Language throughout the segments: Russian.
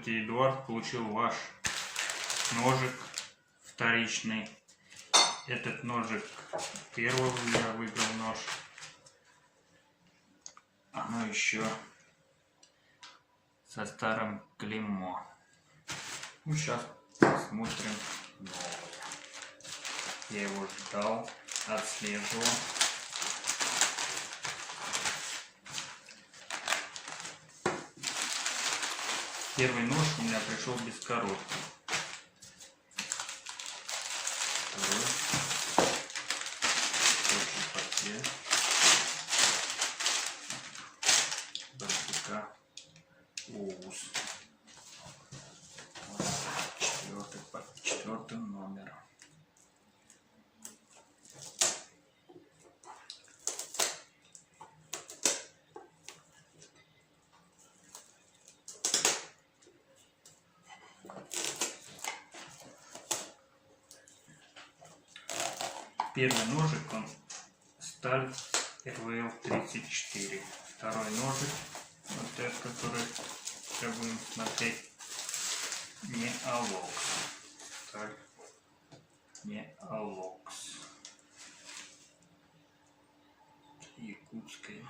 Здравствуйте, Эдуард получил ваш ножик вторичный. Этот ножик первый я выиграл нож. Оно еще со старым клеймо. Ну, сейчас посмотрим новое. Я его ждал, отслеживал. Первый нож у меня пришел без коробки. Второй. Очень пакет. БРТК ОУС. Четвертым номером. Первый ножик, он сталь РВЛ-34. Второй ножик, вот этот, который сейчас будем смотреть, не Алокс. Сталь не Алокс. Якутская.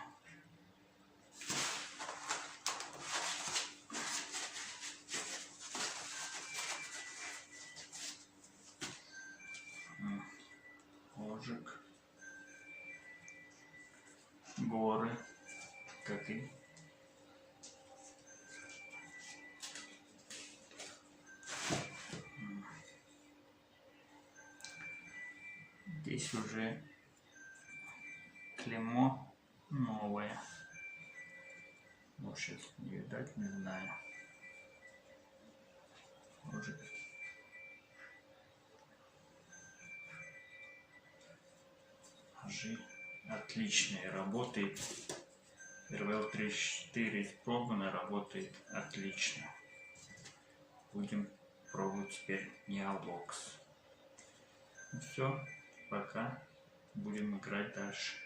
Ножик. Горы. Как и здесь уже клеймо новое. Ну, сейчас не видать, не знаю. Ножик. Ножи отличные, работает. РВЛ-34 испробовано, работает отлично. Будем пробовать теперь не Алокс. Ну все, пока. Будем играть дальше.